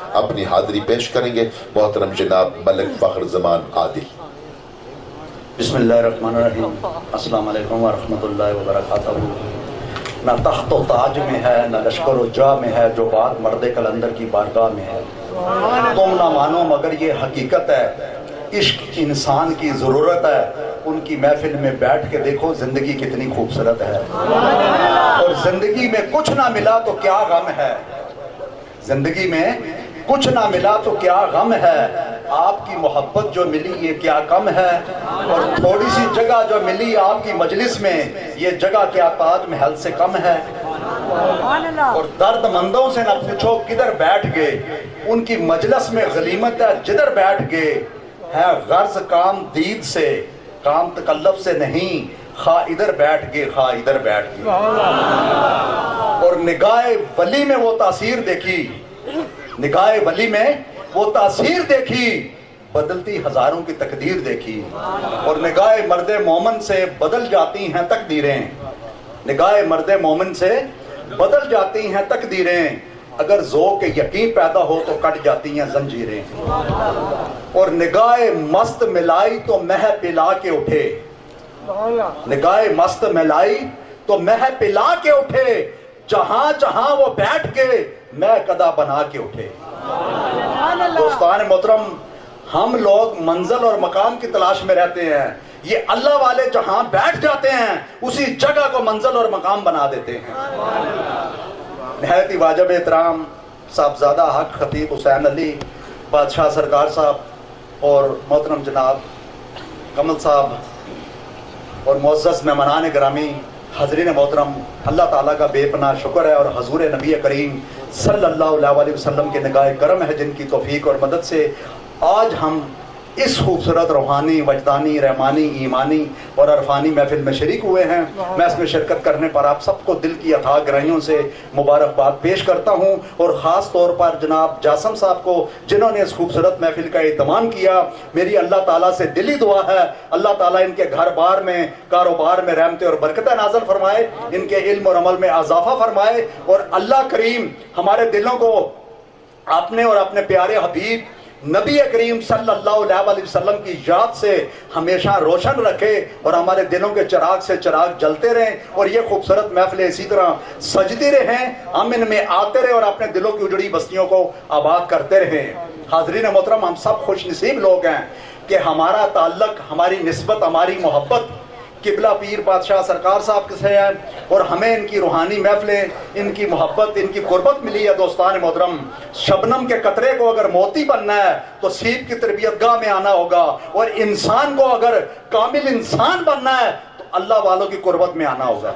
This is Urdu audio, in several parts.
اپنی حاضری پیش کریں گے محترم جناب ملک فخر زمان عادل۔ بسم اللہ الرحمن الرحیم۔ السلام علیکم ورحمۃ اللہ وبرکاتہ۔ نہ تخت و تاج میں ہے نہ لشکر و جا میں ہے جو بات مرد کلندر کی بارگاہ میں ہے۔ تم نہ مانو مگر یہ حقیقت ہے، عشق انسان کی ضرورت ہے، ان کی محفل میں بیٹھ کے دیکھو زندگی کتنی خوبصورت ہے۔ اور زندگی میں کچھ نہ ملا تو کیا غم ہے، زندگی میں کچھ نہ ملا تو کیا غم ہے، آپ کی محبت جو ملی یہ کیا کم ہے، اور تھوڑی سی جگہ جو ملی آپ کی مجلس میں یہ جگہ کیا تاج محل سے کم ہے۔ اور درد مندوں سے نہ پوچھو کدھر بیٹھ گئے، ان کی مجلس میں غنیمت ہے جدھر بیٹھ گئے، ہے غرض کام دید سے کام تکلف سے نہیں، خواہ ادھر بیٹھ گئے خواہ ادھر بیٹھ گئے۔ اور نگاہ ولی میں وہ تاثیر دیکھی، نگاہ ولی میں وہ تاثیر دیکھی، بدلتی ہزاروں کی تقدیر دیکھی۔ اور نگاہ مرد مومن سے بدل جاتی ہیں تقدیریں، نگاہ مرد مومن سے بدل جاتی ہیں تقدیریں، اگر ذوق یقین پیدا ہو تو کٹ جاتی ہیں زنجیریں۔ اور نگاہ مست ملائی تو مہ پلا کے اٹھے، نگاہ مست ملائی تو مہ پلا کے اٹھے، جہاں جہاں وہ بیٹھ کے میں قدا بنا کے اٹھے۔ دوستان محترم، ہم لوگ منزل اور مقام کی تلاش میں رہتے ہیں، یہ اللہ والے جہاں بیٹھ جاتے ہیں اسی جگہ کو منزل اور مقام بنا دیتے ہیں۔ نہایت ہی واجب احترام صاحبزادہ حق خطیب حسین علی بادشاہ سرکار صاحب اور محترم جناب کمل صاحب اور معزز مہمانان گرامی، حضرین محترم، اللہ تعالیٰ کا بے پناہ شکر ہے اور حضور نبی کریم صلی اللہ علیہ وسلم کے نگاہ کرم ہے جن کی توفیق اور مدد سے آج ہم اس خوبصورت روحانی، وجدانی، رحمانی، ایمانی اور عرفانی محفل میں شریک ہوئے ہیں۔ میں اس میں شرکت کرنے پر آپ سب کو دل کی اتھاہ گہرائیوں سے مبارکباد پیش کرتا ہوں، اور خاص طور پر جناب جاسم صاحب کو جنہوں نے اس خوبصورت محفل کا اہتمام کیا۔ میری اللہ تعالیٰ سے دلی دعا ہے اللہ تعالیٰ ان کے گھر بار میں، کاروبار میں رحمتیں اور برکتیں نازل فرمائے، ان کے علم اور عمل میں اضافہ فرمائے، اور اللہ کریم ہمارے دلوں کو اپنے اور اپنے پیارے حبیب نبی کریم صلی اللہ علیہ وسلم کی یاد سے ہمیشہ روشن رکھے، اور ہمارے دلوں کے چراغ سے چراغ جلتے رہیں، اور یہ خوبصورت محفلیں اسی طرح سجتی رہیں، ہم ان میں آتے رہیں اور اپنے دلوں کی اجڑی بستیوں کو آباد کرتے رہیں۔ حاضرین محترم، ہم سب خوش نصیب لوگ ہیں کہ ہمارا تعلق، ہماری نسبت، ہماری محبت قبلہ پیر بادشاہ سرکار صاحب سے ہے، اور ہمیں ان کی روحانی محفلیں، ان کی محبت، ان کی قربت ملی ہے۔ دوستان محترم، شبنم کے قطرے کو اگر موتی بننا ہے تو سیب کی تربیت گاہ میں آنا ہوگا، اور انسان کو اگر کامل انسان بننا ہے تو اللہ والوں کی قربت میں آنا ہوگا۔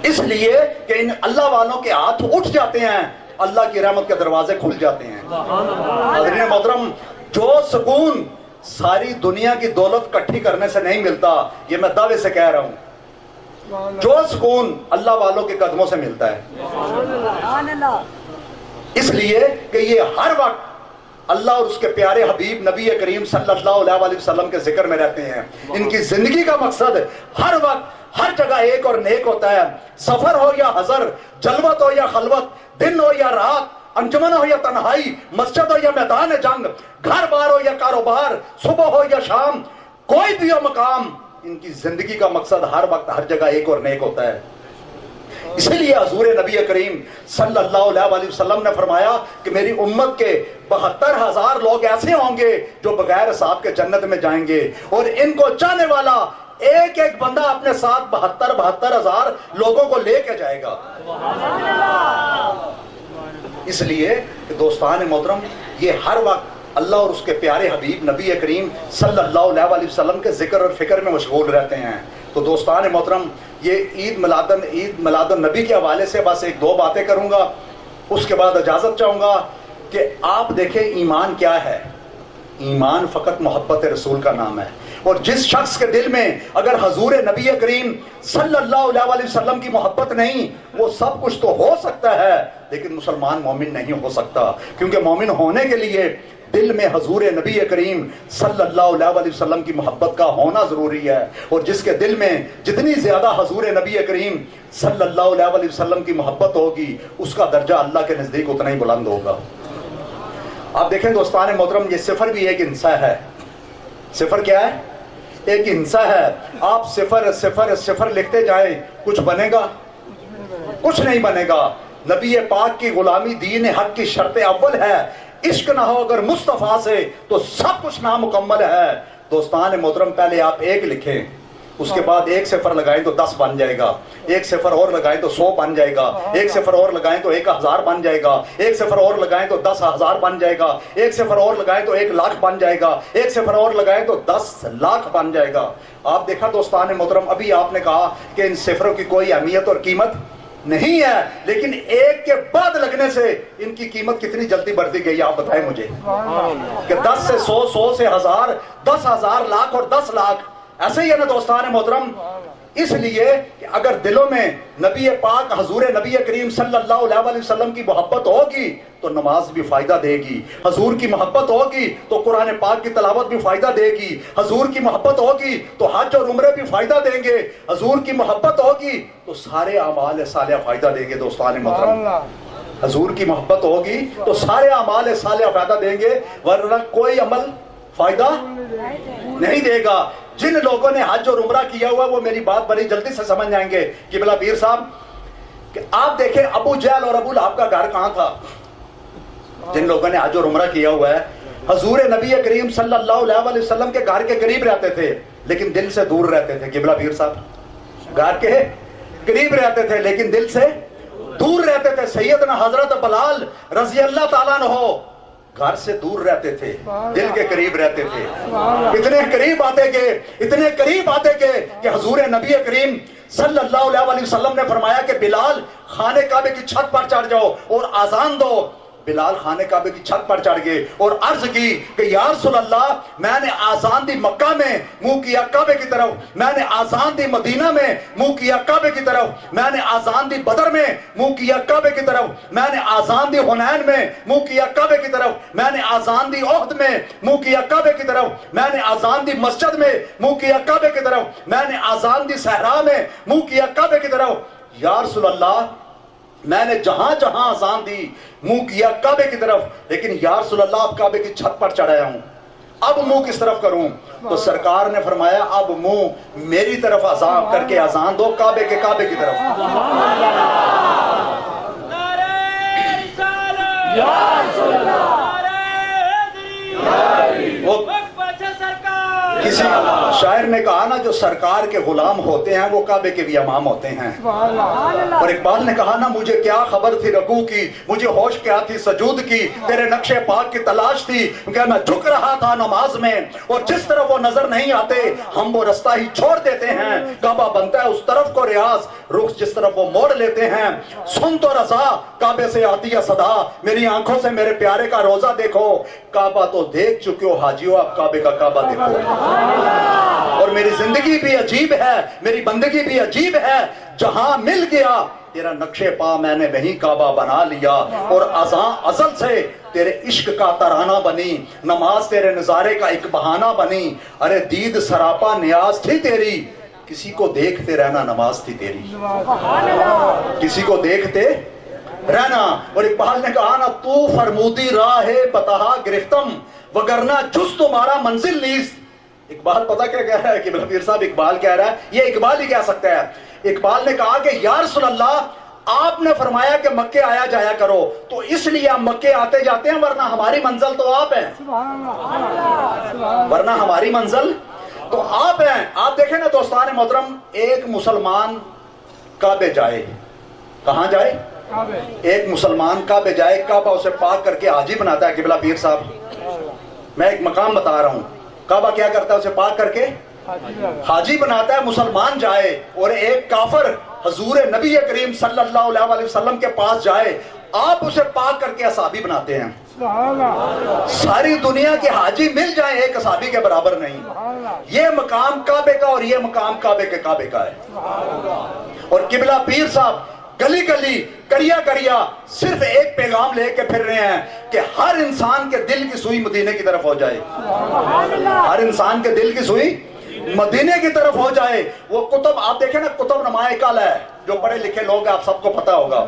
اس لیے کہ ان اللہ والوں کے ہاتھ اٹھ جاتے ہیں، اللہ کی رحمت کے دروازے کھل جاتے ہیں۔ حضرین محترم، جو سکون ساری دنیا کی دولت کٹھی کرنے سے نہیں ملتا، یہ میں دعوے سے کہہ رہا ہوں، جو سکون اللہ والوں کے قدموں سے ملتا ہے۔ اس لیے کہ یہ ہر وقت اللہ اور اس کے پیارے حبیب نبی کریم صلی اللہ علیہ وسلم کے ذکر میں رہتے ہیں۔ ان کی زندگی کا مقصد ہر وقت ہر جگہ ایک اور نیک ہوتا ہے، سفر ہو یا حضر، جلوت ہو یا خلوت، دن ہو یا رات، انجمن ہو یا تنہائی، مسجد ہو یا میدان جنگ، گھر بار ہو یا کاروبار، صبح ہو یا شام، کوئی بھی ہو مقام، ان کی زندگی کا مقصد ہر وقت ہر جگہ ایک اور نیک ہوتا ہے۔ اسی لیے حضور نبی کریم صلی اللہ علیہ وسلم نے فرمایا کہ میری امت کے 72,000 لوگ ایسے ہوں گے جو بغیر حساب کے جنت میں جائیں گے، اور ان کو چاہنے والا ایک ایک بندہ اپنے ساتھ 72,000 لوگوں کو لے کے جائے گا۔ اس لیے کہ دوستان محترم، یہ ہر وقت اللہ اور اس کے پیارے حبیب نبی کریم صلی اللہ علیہ وسلم کے ذکر اور فکر میں مشغول رہتے ہیں۔ تو دوستان محترم، یہ عید میلاد النبی کے حوالے سے بس ایک دو باتیں کروں گا، اس کے بعد اجازت چاہوں گا کہ آپ دیکھیں ایمان کیا ہے۔ ایمان فقط محبت رسول کا نام ہے، اور جس شخص کے دل میں اگر حضور نبی کریم صلی اللہ علیہ وسلم کی محبت نہیں، وہ سب کچھ تو ہو سکتا ہے لیکن مسلمان مومن نہیں ہو سکتا، کیونکہ مومن ہونے کے لیے دل میں حضور نبی کریم صلی اللہ علیہ وسلم کی محبت کا ہونا ضروری ہے، اور جس کے دل میں جتنی زیادہ حضور نبی کریم صلی اللہ علیہ وسلم کی محبت ہوگی اس کا درجہ اللہ کے نزدیک اتنا ہی بلند ہوگا۔ آپ دیکھیں دوستان محترم، یہ صفر بھی ایک ہنسا ہے. صفر کیا ہے؟ ایک ہنسا ہے. آپ صفر صفر صفر لکھتے جائیں، کچھ بنے گا؟ کچھ نہیں بنے گا. نبی پاک کی غلامی دین حق کی شرط اول ہے. عشق نہ ہو اگر مصطفیٰ سے تو سب کچھ نامکمل ہے. دوستان محترم، پہلے آپ ایک لکھیں، اس کے بعد ایک صفر لگائیں تو 10 بن جائے گا. ایک صفر اور لگائیں تو 100 بن جائے گا. ایک صفر اور لگائیں تو 1000 بن جائے گا. ایک صفر اور لگائیں تو 10,000 بن جائے گا. ایک صفر اور لگائیں تو 1,00,000 بن جائے گا. ایک صفر اور لگائیں تو 10,00,000 بن جائے گا. آپ دیکھا دوستان محترم، ابھی آپ نے کہا کہ ان صفروں کی کوئی اہمیت اور قیمت نہیں ہے، لیکن ایک کے بعد لگنے سے ان کی قیمت کتنی جلدی بڑھتی گئی. آپ بتائیں مجھے کہ 10 سے 100، 100 سے 1000، 10,000، لاکھ اور 10,00,000. ایسے ہی ہے نا دوستان محترم. اس لیے کہ اگر دلوں میں نبی پاک حضور نبی کریم صلی اللہ علیہ وسلم کی محبت ہوگی تو نماز بھی فائدہ دے گی. حضور کی محبت ہوگی تو قرآن پاک کی تلاوت بھی فائدہ دے گی. حضور کی محبت ہوگی تو حج اور عمرے بھی فائدہ دیں گے. حضور کی محبت ہوگی تو سارے اعمال صالحہ فائدہ دیں گے. دوستان محترم، حضور کی محبت ہوگی تو سارے اعمال صالحہ فائدہ دیں گے، ورنہ کوئی عمل فائدہ نہیں دے گا. جن لوگوں نے حج اور عمرہ کیا ہوا وہ میری بات بڑی جلدی سے سمجھ جائیں گے. قبلہ پیر صاحب، کہ آپ دیکھیں ابو جہل اور ابو لہب کا گھر کہاں تھا؟ جن لوگوں نے حج اور عمرہ کیا ہوا ہے، حضور نبی کریم صلی اللہ علیہ وسلم کے گھر کے قریب رہتے تھے لیکن دل سے دور رہتے تھے. قبلہ پیر صاحب، گھر کے قریب رہتے تھے لیکن دل سے دور رہتے تھے. سیدنا حضرت بلال رضی اللہ تعالیٰ عنہ گھر سے دور رہتے تھے، دل کے قریب رہتے تھے. اتنے قریب آتے گئے، اتنے قریب آتے گئے کہ حضور نبی کریم صلی اللہ علیہ وسلم نے فرمایا کہ بلال خانے کعبے کی چھت پر چڑھ جاؤ اور اذان دو. بلال خانے کعبے کی چھت پر چڑھ گئے اور عرض کی کہ یا رسول اللہ، میں نے آزان دی مکہ میں منہ کیا کعبے کی طرف، میں نے آزان دی مدینہ میں منہ کیا کعبے کی طرف، میں نے آزان دی بدر میں منہ کیا کعبے کی طرف، میں نے آزان دی حنین میں منہ کیا کعبے کی طرف، میں نے آزان دی احد میں منہ کیا کعبے کی طرف، میں نے آزان دی مسجد میں منہ کیا کعبے کی طرف، میں نے آزان دی صحرا میں منہ کیا کعبے کی طرف. یا رسول اللہ، میں نے جہاں جہاں اذان دی منہ کیا کعبے کی طرف، لیکن یا رسول اللہ اب کعبے کی چھت پر چڑھایا ہوں، اب منہ کس طرف کروں؟ تو سرکار نے فرمایا اب منہ میری طرف اذان کر کے اذان دو، کعبے کی طرف. کسی شاعر نے کہا نا، جو سرکار کے غلام ہوتے ہیں وہ کعبے کے بھی امام ہوتے ہیں. اور اقبال نے کہا نا، مجھے کیا خبر تھی رکوع کی، مجھے ہوش کیا تھی سجود کی، تیرے نقش پاک کی تلاش تھی کہ میں جھک رہا تھا نماز میں، اور جس طرف وہ نظر نہیں آتے ہم وہ رستہ ہی چھوڑ دیتے ہیں. کعبہ بنتا ہے اس طرف کو ریاض، رخ جس طرف وہ موڑ لیتے ہیں. سن تو رضا کعبے سے آتی ہے صدا، میری آنکھوں سے میرے پیارے کا روزہ دیکھو. کعبہ تو دیکھ چکے ہو حاجیو، اب کعبے کا کعبہ دیکھو. اور میری زندگی بھی عجیب ہے، میری بندگی بھی عجیب ہے، جہاں مل گیا تیرا نقش پا میں نے وہیں کعبہ بنا لیا. اور ازل سے تیرے عشق کا ترانہ بنی، نماز تیرے نظارے کا ایک بہانہ بنی. ارے دید سراپا نیاز تھی تیری، کسی کو دیکھتے رہنا نماز تھی تیری، کسی کو دیکھتے رہنا. اور اقبال نے کہا نا، تو فرمودی راہ بتہا گرفتم وگرنہ جز تمہارا منزل نیست. اقبال پتہ کیا کہہ رہا ہے کہ پیر صاحب، اقبال کہہ رہا ہے، یہ اقبال ہی کہہ سکتا ہے. اقبال نے کہا کہ یا رسول اللہ، آپ نے فرمایا کہ مکے آیا جایا کرو تو اس لیے ہم مکے آتے جاتے ہیں، ورنہ ہماری منزل تو آپ ہیں، ورنہ ہماری منزل تو آپ ہیں. آپ دیکھیں نا دوستان محترم، ایک مسلمان کعبے جائے، کہاں جائے؟ ایک مسلمان کعبے جائے، کعبہ اسے پاک کر کے حاجی بناتا ہے. قبلہ پیر صاحب، میں ایک مقام بتا رہا ہوں، کعبہ کیا کرتا ہے؟ اسے پاک کر کے حاجی بناتا ہے. مسلمان جائے اور ایک کافر حضور نبی کریم صلی اللہ علیہ وسلم کے پاس جائے، آپ اسے پاک کر کے اصحابی بناتے ہیں. ساری دنیا کے حاجی مل جائیں ایک اصحابی کے برابر نہیں. یہ مقام کعبے کا اور یہ مقام کعبے کا ہے. اور قبلہ پیر صاحب گلی گلی کریا کریا صرف ایک پیغام لے کے پھر رہے ہیں کہ ہر انسان کے دل کی سوئی مدینے کی طرف ہو جائے، ہر انسان کے دل کی سوئی مدینے کی طرف ہو جائے. وہ کتب آپ دیکھیں نا، کتب نما عقل ہے. جو پڑھے لکھے لوگ ہیں آپ سب کو پتا ہوگا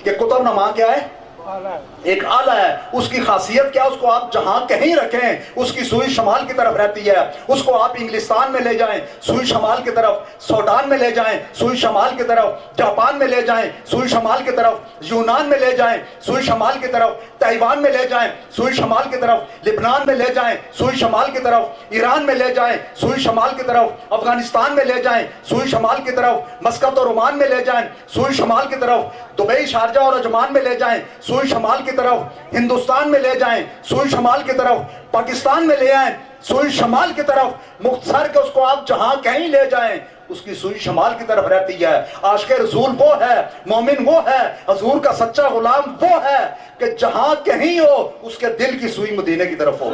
کہ کتب نما کیا ہے؟ ایک آلہ ہے، اس کی خاصیت کیا؟ اس کو آپ جہاں کہیں رکھیں اس کی سوئی شمال کی طرف رہتی ہے. اس کو آپ انگلستان میں لے جائیں سوئی شمال کی طرف، سوڈان میں لے جائیں سوئی شمال کی طرف، جاپان میں لے جائیں سوئی شمال کی طرف، یونان میں لے جائیں سوئی شمال کی طرف، تائیوان میں لے جائیں سوئی شمال کی طرف، لبنان میں لے جائیں سوئی شمال کی طرف، ایران میں لے جائیں سوئی شمال کی طرف، افغانستان میں لے جائیں سوئی شمال کی طرف، مسقط اور عمان میں لے جائیں سوئی شمال کی طرف، دبئی، شارجہ اور عجمان میں لے جائیں سوئی شمال کی طرف، ہندوستان میں لے جائیں سوئی شمال کی طرف، پاکستان میں لے آئیں سوئی شمال کی طرف. مختصر کہ اس کو آپ جہاں کہیں لے جائیں اس کی سوئی شمال کی طرف رہتی ہے. عاشق رسول وہ ہے، مومن وہ ہے، حضور کا سچا غلام وہ ہے کہ جہاں کہیں ہو اس کے دل کی سوئی مدینے کی طرف ہو.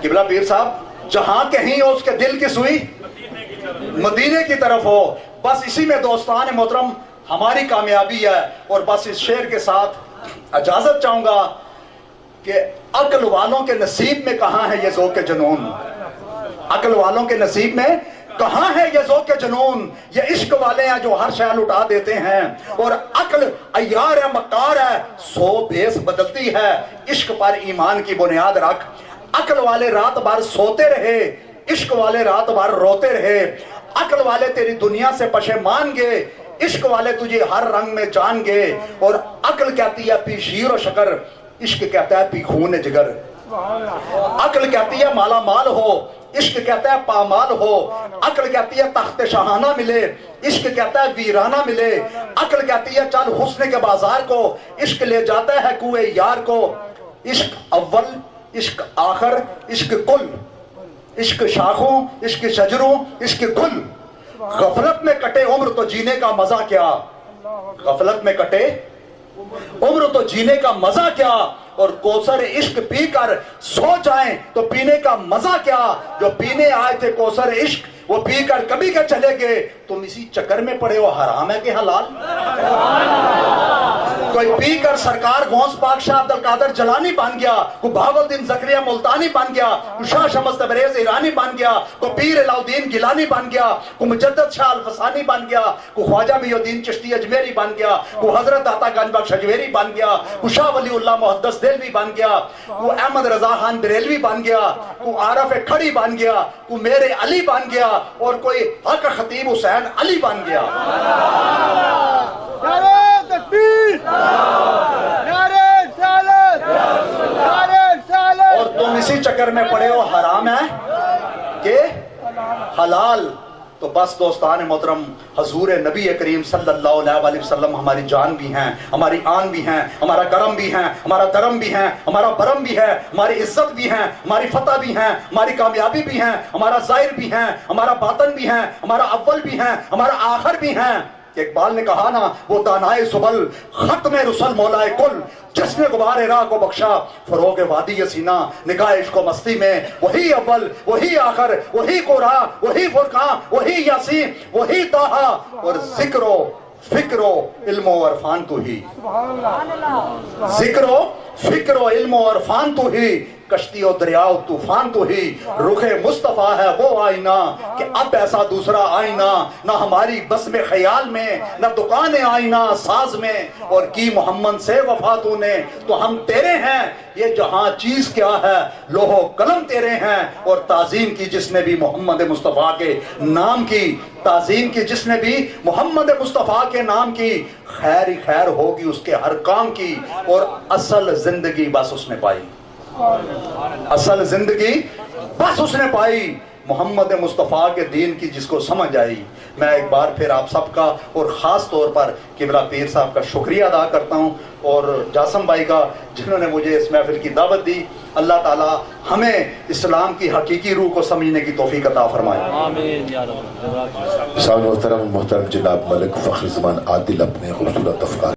قبلہ پیر صاحب، جہاں کہیں ہو اس کے دل کی سوئی مدینے کی طرف ہو. بس اسی میں دوستان محترم ہماری کامیابی ہے. اور بس اس شعر کے ساتھ اجازت چاہوں گا کہ عقل والوں کے نصیب میں کہاں ہے یہ ذوق جنون، عقل والوں کے نصیب میں کہاں ہے یہ ذوق جنون. یہ عشق والے ہیں جو ہر شے لٹا دیتے ہیں، اور عقل عیار ہے، مکار ہے، سو بھیس بدلتی ہے. عشق پر ایمان کی بنیاد رکھ. عقل والے رات بھر سوتے رہے، عشق والے رات بھر روتے رہے. عقل والے تیری دنیا سے پشیمان گے، عشق والے تجھے ہر رنگ میں جان گے. اور عقل کہتی ہے پی شیر و شکر، عشق کہتا ہے پی خون جگر. عقل کہتی ہے مالا مال ہو، عشق کہتا ہے پامال ہو. عقل کہتی ہے تخت شاہانہ ملے، عشق کہتا ہے ویرانہ ملے. عقل کہتی ہے چل حسن کے بازار کو، عشق لے جاتا ہے کوئے یار کو. عشق اول، عشق آخر، عشق کل، عشق شاخوں، عشق شجروں، عشق گل. غفلت میں کٹے عمر تو جینے کا مزہ کیا، غفلت میں کٹے عمر تو جینے کا مزہ کیا. اور کوثر عشق پی کر سو جائیں تو پینے کا مزہ کیا. جو پینے آئے تھے کوثر عشق وہ پی کر کبھی کے چلے گئے. تم اسی چکر میں پڑے ہو حرام ہے کہ حلال. کوئی پی کر سرکار غوث پاک شاہ عبد القادر جلانی بن گیا، کوئی بہاولدین زکریا ملتانی بن گیا، کوئی شاہ شمس تبریز ایرانی بن گیا، کوئی پیر علاؤدین گیلانی بن گیا، کوئی مجدد شاہ الفسانی بن گیا، کوئی خواجہ محی الدین چشتی اجمیری بن گیا، کوئی حضرت عطا گنج بخش اجمیری بن گیا، کوئی شاہ ولی اللہ محدث دہلوی بن گیا، کوئی احمد رضا خان بریلوی بن گیا، کوئی عارف کھڑی بن گیا، کوئی میرے علی بن گیا، اور کوئی حق خطیب حسین علی بن گیا. اور تم اسی چکر میں پڑے ہو حرام ہے کہ حلال. تو بس دوستان محترم، حضور نبی کریم صلی اللہ علیہ وسلم ہماری جان بھی ہیں، ہماری آن بھی ہیں، ہمارا کرم بھی ہیں، ہمارا درم بھی ہیں، ہمارا برم بھی ہے، ہماری عزت بھی ہیں، ہماری فتح بھی ہیں، ہماری کامیابی بھی ہیں، ہمارا ظاہر بھی ہیں، ہمارا باطن بھی ہیں، ہمارا اول بھی ہیں، ہمارا آخر بھی ہیں. اقبال نے کہا نا، وہ دانائے سبل ختم رسل مولائے کل، جس نے غبار راہ کو بخشا فروغ وادی سینہ. نگاہ عشق و مستی میں وہی اول، وہی آخر، وہی قرآن، وہی فرقان، وہی یاسین، وہی طٰہٰ. اور ذکر و فکر و علم و عرفان تو ہی، ذکر و فکر و علم و عرفان تو ہی، کشتی و دریا و طوفان تو ہی. رخ مصطفیٰ ہے وہ آئینہ کہ اب ایسا دوسرا آئینہ نہ ہماری بس میں خیال میں، نہ دکان آئینہ ساز میں. اور کی محمد سے وفا تو نے تو ہم تیرے ہیں. یہ جہاں چیز کیا ہے لوح و قلم تیرے ہیں. اور تعظیم کی جس نے بھی محمد مصطفیٰ کے نام کی، تعظیم کی جس نے بھی محمد مصطفیٰ کے نام کی، خیر ہی خیر ہوگی اس کے ہر کام کی. اور اصل زندگی بس اس نے پائی، اصل زندگی بس اس نے پائی محمد مصطفیٰ کے دین کی جس کو سمجھ آئی. میں ایک بار پھر آپ سب کا اور خاص طور پر قبلہ پیر صاحب کا شکریہ ادا کرتا ہوں، اور جاسم بھائی کا جنہوں نے مجھے اس محفل کی دعوت دی. اللہ تعالی ہمیں اسلام کی حقیقی روح کو سمجھنے کی توفیق عطا فرمائے. آمین یا رب. محترم جناب ملک فخر زمان عادل اپنے خوبصورت افکار